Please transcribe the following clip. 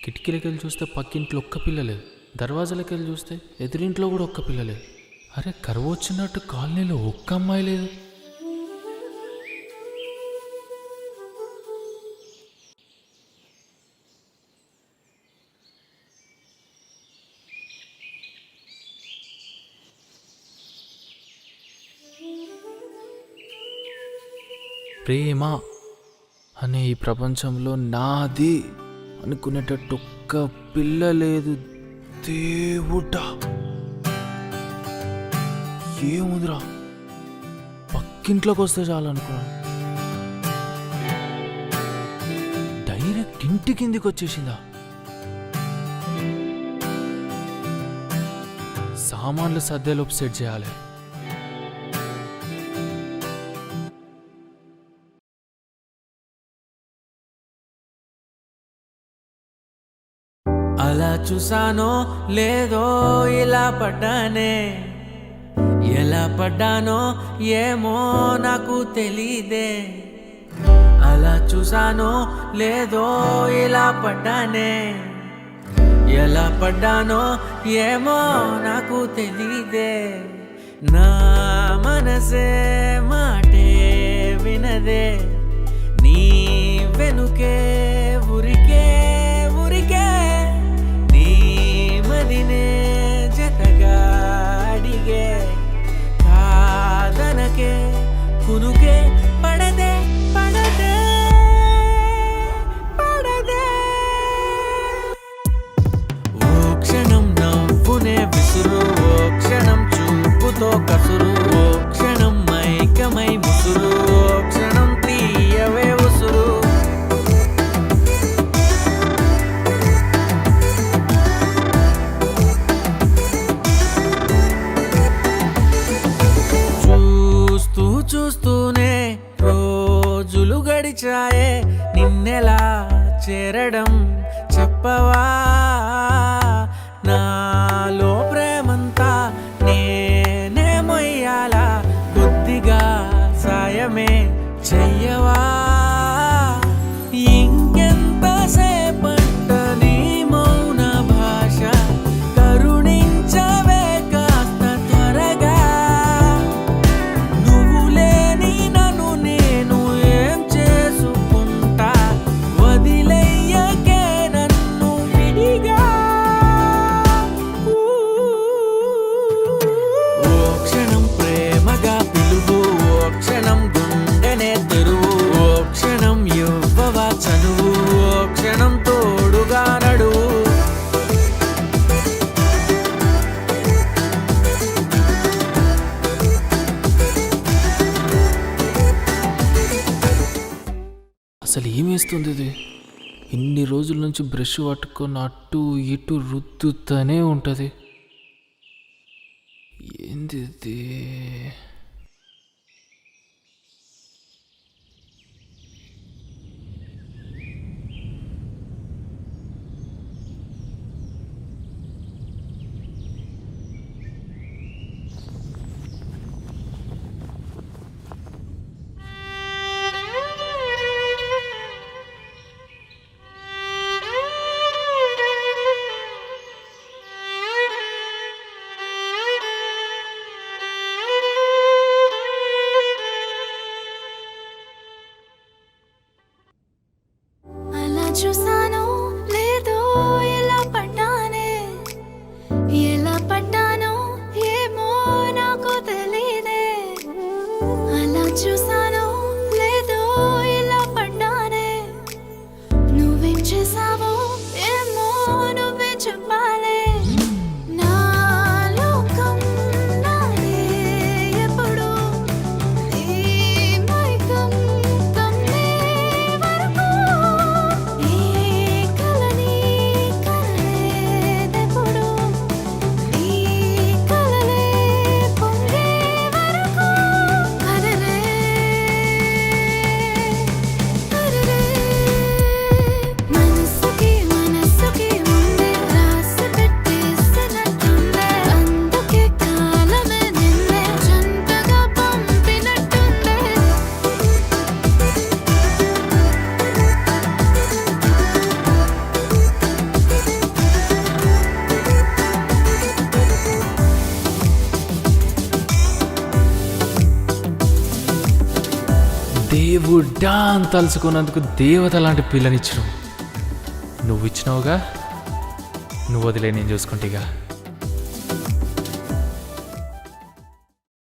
కిటికీలకి వెళ్ళి చూస్తే పక్కింట్లో ఒక్క పిల్ల లేదు, దర్వాజాలకి వెళ్ళి చూస్తే ఎదురింట్లో కూడా ఒక్క పిల్ల లేదు. అరే కరువు వచ్చినట్టు కాలనీలో ఒక్క అమ్మాయి లేదు. ప్రేమ అనే ఈ ప్రపంచంలో నాది అనుకునేటట్టు ఒక్క పిల్ల లేదు. దేవుడా ఏముందిరా, పక్కింట్లోకి వస్తే చాలు అనుకున్నాను. డైరెక్ట్ ఇంటి కిందికి వచ్చేసిందా? సామాన్లు సర్దేలోపు సెట్ చేయాలి. అలా చూసానో లేదో ఇలా పడ్డానే, ఎలా పడ్డానో ఏమో నాకు తెలీదే. అలా చూసానో లేదో ఇలా పడ్డానే, ఎలా పడ్డానో ఏమో నాకు తెలీదే. నా మనసే మాటే వినదే, నీ వెనుకే ఉరికే ఉరికే, నీ మదినే జతగా అడిగే, కాదనకే కునుకే పడదే పడదే పడదే. ఓ క్షణం నవ్వునే విసురు, ఓ క్షణం చూపుతో కసురు, ఓ క్షణం మైకమై ముసురు, ఓ క్షణం తీయవే ఉసురు. చూస్తూ చూస్తూనే రోజులు గడిచాయే, నిన్నెలా చేరడం చెప్పవా? నాలో ప్రేమంతా నేనే మొయ్యాలా, కొద్దిగా సాయమే చెయ్యవా? ఇంకెంత సేపంట నీ మౌన భాష, కరుణించవే కాస్త త్వరగా. నువ్వు లేని నన్ను నేను ఏం చేసుకుంటా, వదిలేయకే నన్ను విడిగా. ఓ క్షణం ప్రేమగా పిలువు, ఓ క్షణం గుండెనే తెరువు, ఓ క్షణం ఇవ్వవా చనువు, ఓ క్షణం తోడుగా నడువు. అసలు ఏమేస్తుంది ఇది? ఇన్ని రోజుల నుంచి బ్రష్ పట్టుకొని అటు ఇటు రుద్దుతూనే ఉంటుంది. ఏంది ఇది? అలా చూసానో లేదో ఎలా పడ్డానే, ఎలా పడ్డానో ఏమో నాకు తెలీదే. అలా చూసానో లేదో ఎలా పడ్డానే, నువ్వేం చేసావో ఏమో నువ్వే చెప్పాలే. నా లోకం నాదే ఎప్పుడు, నీ మైకం కమ్మే వరకు, ఈ కలని కనలేదెప్పుడు, ఈ కలలే పొంగే వరకు. అరెరే అరెరే మనసుకి దేవుడా అని తలుచుకున్నందుకు దేవత లాంటి పిల్లనిచ్చినావు. నువ్వు ఇచ్చినావుగా, నువ్వు వదిలే నేను చూసుకుంటేగా.